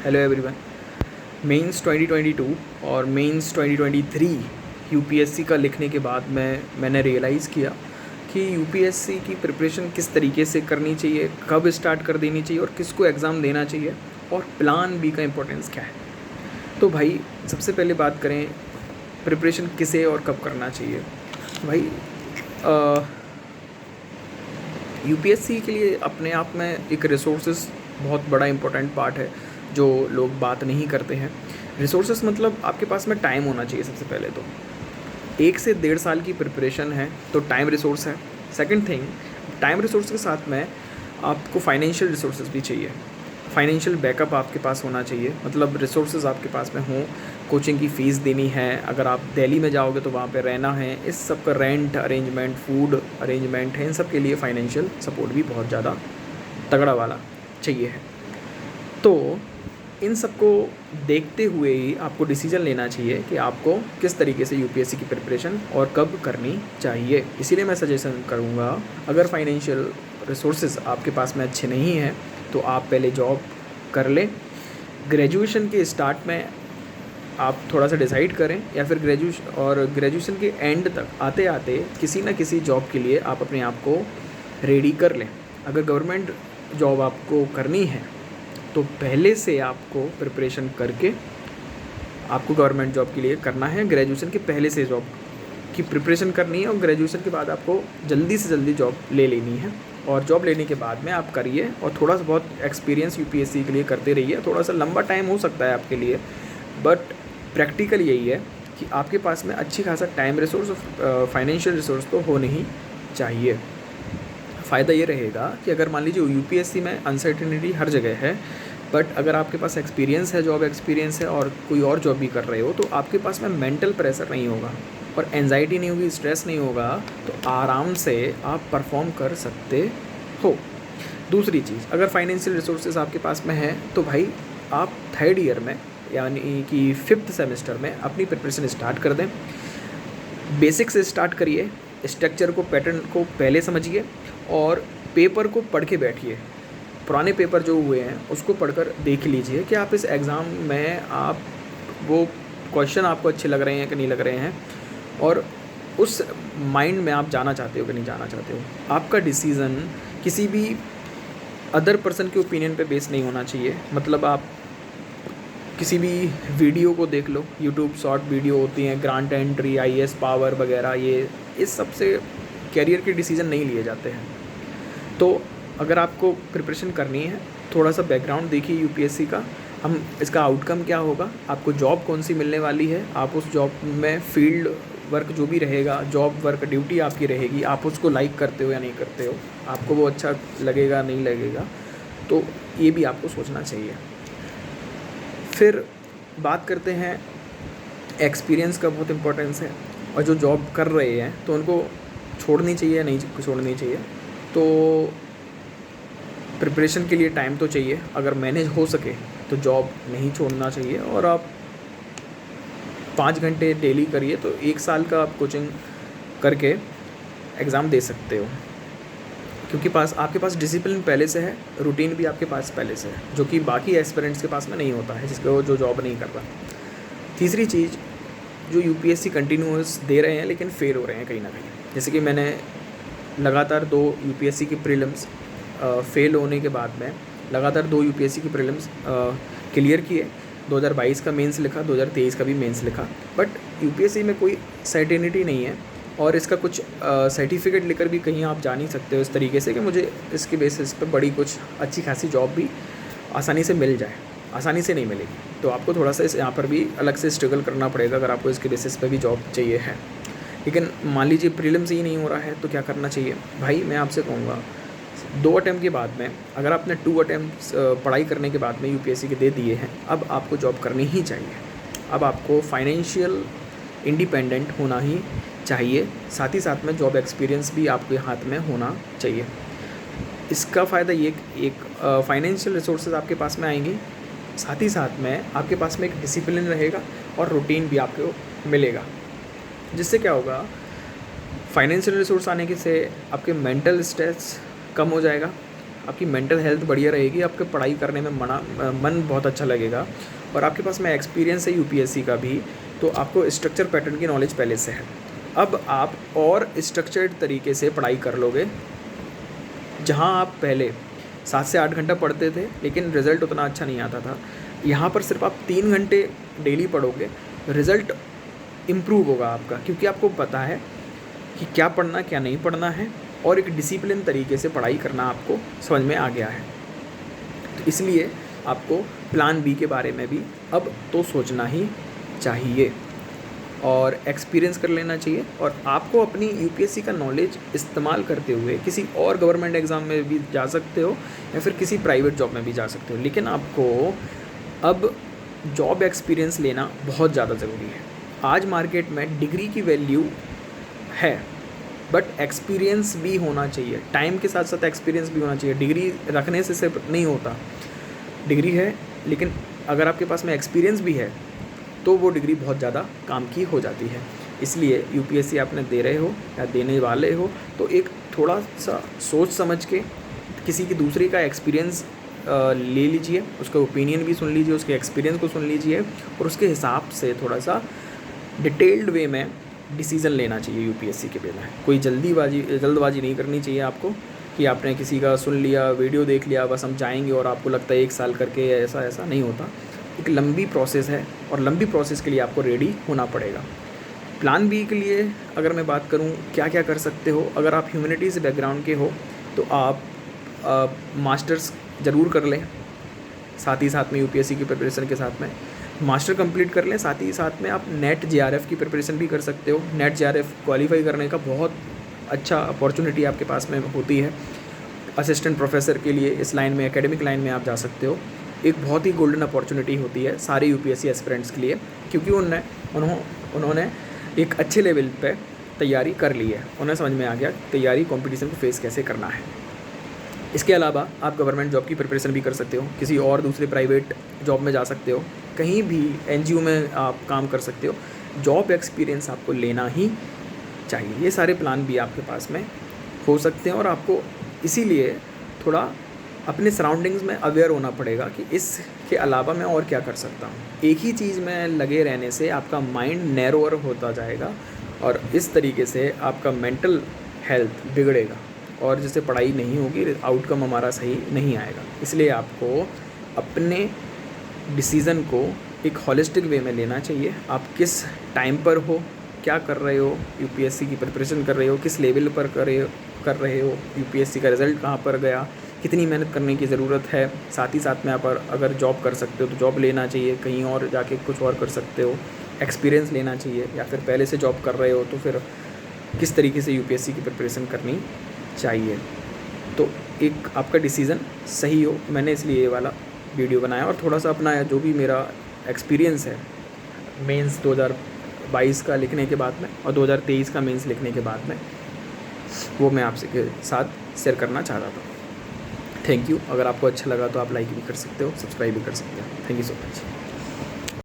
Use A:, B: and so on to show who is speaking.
A: Hello everyone. Mains 2022 और mains 2023 UPSC का लिखने के बाद मैंने रियलाइज़ किया कि यूपीएससी की प्रिपरेशन किस तरीके से करनी चाहिए, कब स्टार्ट कर देनी चाहिए और किसको एग्ज़ाम देना चाहिए और प्लान बी का इम्पोर्टेंस क्या है। तो भाई सबसे पहले बात करें प्रिपरेशन किसे और कब करना चाहिए। भाई यूपीएससी के लिए अपने आप में एक रिसोर्सेज बहुत बड़ा इम्पोर्टेंट पार्ट है जो लोग बात नहीं करते हैं। रिसोर्सेज मतलब आपके पास में टाइम होना चाहिए। सबसे पहले तो 1 से 1.5 साल की प्रिपरेशन है तो टाइम रिसोर्स है। सेकंड थिंग, टाइम रिसोर्स के साथ में आपको फाइनेंशियल रिसोर्सेज भी चाहिए। फाइनेंशियल बैकअप आपके पास होना चाहिए, मतलब रिसोर्सेज आपके पास में हों। कोचिंग की फ़ीस देनी है, अगर आप दिल्ली में जाओगे तो वहाँ पे रहना है, इस सब का रेंट अरेंजमेंट, फूड अरेंजमेंट है, इन सब के लिए फाइनेंशियल सपोर्ट भी बहुत ज़्यादा तगड़ा वाला चाहिए है। तो इन सबको देखते हुए ही आपको डिसीजन लेना चाहिए कि आपको किस तरीके से यूपीएससी की प्रिपरेशन और कब करनी चाहिए। इसीलिए मैं सजेशन करूँगा, अगर फाइनेंशियल रिसोर्सेज आपके पास में अच्छे नहीं हैं तो आप पहले जॉब कर लें। ग्रेजुएशन के स्टार्ट में आप थोड़ा सा डिसाइड करें, या फिर ग्रेजुएशन के एंड तक आते आते किसी न किसी जॉब के लिए आप अपने आप को रेडी कर लें। अगर गवर्नमेंट जॉब आपको करनी है तो पहले से आपको प्रिपरेशन करके आपको गवर्नमेंट जॉब के लिए करना है। ग्रेजुएशन के पहले से जॉब की प्रिपरेशन करनी है और ग्रेजुएशन के बाद आपको जल्दी से जल्दी जॉब ले लेनी है। और जॉब लेने के बाद में आप करिए और थोड़ा सा बहुत एक्सपीरियंस यूपीएससी के लिए करते रहिए। थोड़ा सा लंबा टाइम हो सकता है आपके लिए, बट प्रैक्टिकल यही है कि आपके पास में अच्छी खासा टाइम रिसोर्स और फाइनेंशियल रिसोर्स तो होने ही चाहिए। फ़ायदा ये रहेगा कि अगर मान लीजिए यूपीएससी में अनसर्टेनिटी हर जगह है, बट अगर आपके पास एक्सपीरियंस है, जॉब एक्सपीरियंस है और कोई और जॉब भी कर रहे हो, तो आपके पास में मेंटल प्रेशर नहीं होगा और एंजाइटी नहीं होगी, स्ट्रेस नहीं होगा, तो आराम से आप परफॉर्म कर सकते हो। दूसरी चीज़, अगर फाइनेंशियल रिसोर्सेज आपके पास में है तो भाई आप 3rd ईयर में यानी कि 5th सेमेस्टर में अपनी प्रिपरेशन स्टार्ट कर दें। बेसिक से स्टार्ट करिए, स्ट्रक्चर को, पैटर्न को पहले समझिए और पेपर को पढ़ के बैठिए। पुराने पेपर जो हुए हैं उसको पढ़कर देख लीजिए कि आप इस एग्ज़ाम में आप वो क्वेश्चन आपको अच्छे लग रहे हैं कि नहीं लग रहे हैं, और उस माइंड में आप जाना चाहते हो कि नहीं जाना चाहते हो। आपका डिसीज़न किसी भी अदर पर्सन के ओपिनियन पे बेस नहीं होना चाहिए। मतलब आप किसी भी वीडियो को देख लो, यूट्यूब शॉर्ट वीडियो होती हैं, ग्रांट एंट्री, आईएएस पावर वगैरह, ये इस सब से कैरियर के डिसीज़न नहीं लिए जाते हैं। तो अगर आपको प्रिपरेशन करनी है, थोड़ा सा बैकग्राउंड देखिए यूपीएससी का, हम इसका आउटकम क्या होगा, आपको जॉब कौन सी मिलने वाली है, आप उस जॉब में फील्ड वर्क जो भी रहेगा, जॉब वर्क ड्यूटी आपकी रहेगी, आप उसको लाइक करते हो या नहीं करते हो, आपको वो अच्छा लगेगा नहीं लगेगा, तो ये भी आपको सोचना चाहिए। फिर बात करते हैं एक्सपीरियंस का, बहुत इम्पोर्टेंस है। और जो जॉब कर रहे हैं तो उनको छोड़नी चाहिए या नहीं छोड़नी चाहिए। तो प्रिपरेशन के लिए टाइम तो चाहिए, अगर मैनेज हो सके तो जॉब नहीं छोड़ना चाहिए और आप 5 घंटे डेली करिए तो 1 साल का आप कोचिंग करके एग्ज़ाम दे सकते हो, क्योंकि आपके पास डिसिप्लिन पहले से है, रूटीन भी आपके पास पहले से है, जो कि बाकी एस्पिरेंट्स के पास में नहीं होता है, जिसको जो जॉब नहीं कर रहा। तीसरी चीज़, जो यूपीएससी कंटिन्यूअस दे रहे हैं लेकिन फेल हो रहे हैं कहीं ना कहीं, जैसे कि मैंने लगातार 2 यूपीएससी की प्रीलिम्स फेल होने के बाद में लगातार 2 यूपीएससी की प्रीलिम्स क्लियर किए। 2022 का मेंस लिखा, 2023 का भी मेंस लिखा, बट यूपीएससी में कोई सर्टेनिटी नहीं है और इसका कुछ सर्टिफिकेट लेकर भी कहीं आप जा नहीं सकते हो इस तरीके से कि मुझे इसके बेसिस पे बड़ी कुछ अच्छी खासी जॉब भी आसानी से मिल जाए। आसानी से नहीं मिलेगी, तो आपको थोड़ा सा यहाँ पर भी अलग से स्ट्रगल करना पड़ेगा अगर आपको इसके बेसिस पे भी जॉब चाहिए है। लेकिन मान लीजिए प्रीलिम्स ही नहीं हो रहा है तो क्या करना चाहिए भाई, मैं आपसे कहूँगा 2 अटैम्प्ट के बाद में, अगर आपने 2 अटैम्प्ट पढ़ाई करने के बाद में यूपीएससी के दे दिए हैं, अब आपको जॉब करनी ही चाहिए। अब आपको फाइनेंशियल इंडिपेंडेंट होना ही चाहिए, साथ ही साथ में जॉब एक्सपीरियंस भी आपके हाथ में होना चाहिए। इसका फ़ायदा ये एक फाइनेंशियल रिसोर्सेज आपके पास में आएंगी, साथ ही साथ में आपके पास में एक डिसिप्लिन रहेगा और रूटीन भी आपको मिलेगा, जिससे क्या होगा, फाइनेंशियल रिसोर्स आने के से आपके मेंटल स्ट्रेस कम हो जाएगा, आपकी मेंटल हेल्थ बढ़िया रहेगी, आपके पढ़ाई करने में मन बहुत अच्छा लगेगा, और आपके पास में एक्सपीरियंस है यूपीएससी का भी, तो आपको स्ट्रक्चर पैटर्न की नॉलेज पहले से है। अब आप और स्ट्रक्चर्ड तरीके से पढ़ाई कर लोगे। जहाँ आप पहले 7 से 8 घंटा पढ़ते थे लेकिन रिज़ल्ट उतना अच्छा नहीं आता था, यहाँ पर सिर्फ आप 3 घंटे डेली पढ़ोगे, रिज़ल्ट इम्प्रूव होगा आपका, क्योंकि आपको पता है कि क्या पढ़ना क्या नहीं पढ़ना है, और एक डिसिप्लिन तरीके से पढ़ाई करना आपको समझ में आ गया है। तो इसलिए आपको प्लान बी के बारे में भी अब तो सोचना ही चाहिए और एक्सपीरियंस कर लेना चाहिए, और आपको अपनी यूपीएससी का नॉलेज इस्तेमाल करते हुए किसी और गवर्नमेंट एग्ज़ाम में भी जा सकते हो या फिर किसी प्राइवेट जॉब में भी जा सकते हो, लेकिन आपको अब जॉब एक्सपीरियंस लेना बहुत ज़्यादा ज़रूरी है। आज मार्केट में डिग्री की वैल्यू है, बट एक्सपीरियंस भी होना चाहिए, टाइम के साथ साथ एक्सपीरियंस भी होना चाहिए। डिग्री रखने से सिर्फ नहीं होता, डिग्री है लेकिन अगर आपके पास में एक्सपीरियंस भी है तो वो डिग्री बहुत ज़्यादा काम की हो जाती है। इसलिए यूपीएससी आपने दे रहे हो या देने वाले हो तो एक थोड़ा सा सोच समझ के किसी की दूसरे का एक्सपीरियंस ले लीजिए, उसका ओपिनियन भी सुन लीजिए, उसके एक्सपीरियंस को सुन लीजिए, और उसके हिसाब से थोड़ा सा डिटेल्ड वे में डिसीज़न लेना चाहिए यूपीएससी के में। कोई जल्दबाजी नहीं करनी चाहिए आपको कि आपने किसी का सुन लिया, वीडियो देख लिया, बस हम जाएंगे और आपको लगता है 1 साल करके, ऐसा नहीं होता। एक लंबी प्रोसेस है और लंबी प्रोसेस के लिए आपको रेडी होना पड़ेगा। प्लान बी के लिए अगर मैं बात करूं क्या क्या कर सकते हो, अगर आप ह्यूमैनिटीज़ बैकग्राउंड के हो तो आप मास्टर्स ज़रूर कर लें, साथ ही साथ में यूपीएससी की प्रिपरेशन के साथ में मास्टर कंप्लीट कर लें। साथ ही साथ में आप नेट जेआरएफ की प्रिपरेशन भी कर सकते हो। नेट जेआरएफ क्वालिफाई करने का बहुत अच्छा अपॉर्चुनिटी आपके पास में होती है। असिस्टेंट प्रोफेसर के लिए इस लाइन में, एकेडमिक लाइन में आप जा सकते हो। एक बहुत ही गोल्डन अपॉर्चुनिटी होती है सारे यूपीएससी एस्पिरेंट्स के लिए, क्योंकि उन्होंने एक अच्छे लेवल पे तैयारी कर ली है, उन्हें समझ में आ गया तैयारी कंपटीशन को फेस कैसे करना है। इसके अलावा आप गवर्नमेंट जॉब की प्रिपरेशन भी कर सकते हो, किसी और दूसरे प्राइवेट जॉब में जा सकते हो, कहीं भी एनजीओ में आप काम कर सकते हो। जॉब एक्सपीरियंस आपको लेना ही चाहिए। ये सारे प्लान भी आपके पास में हो सकते हैं, और आपको इसीलिए थोड़ा अपने सराउंडिंग्स में अवेयर होना पड़ेगा कि इसके अलावा मैं और क्या कर सकता हूँ। एक ही चीज़ में लगे रहने से आपका माइंड नैरोअर होता जाएगा, और इस तरीके से आपका मेंटल हेल्थ बिगड़ेगा, और जिससे पढ़ाई नहीं होगी, आउटकम हमारा सही नहीं आएगा। इसलिए आपको अपने डिसीज़न को एक हॉलिस्टिक वे में लेना चाहिए। आप किस टाइम पर हो, क्या कर रहे हो, यूपीएससी की प्रिपरेशन कर रहे हो, किस लेवल पर कर रहे हो, यूपीएससी का रिज़ल्ट कहाँ पर गया, कितनी मेहनत करने की ज़रूरत है। साथ ही साथ में आप अगर जॉब कर सकते हो तो जॉब लेना चाहिए, कहीं और जाके कुछ और कर सकते हो, एक्सपीरियंस लेना चाहिए, या फिर पहले से जॉब कर रहे हो तो फिर किस तरीके से यूपीएससी की प्रिपरेशन करनी चाहिए, तो एक आपका डिसीज़न सही हो। मैंने इसलिए ये वाला वीडियो बनाया, और थोड़ा सा अपना जो भी मेरा एक्सपीरियंस है मेंस 2022 का लिखने के बाद में और 2023 का मेंस लिखने के बाद में, वो मैं आपसे के साथ शेयर करना चाहता था। Thank you. अगर आपको अच्छा लगा तो आप लाइक भी कर सकते हो, सब्सक्राइब भी कर सकते हो। Thank you so much.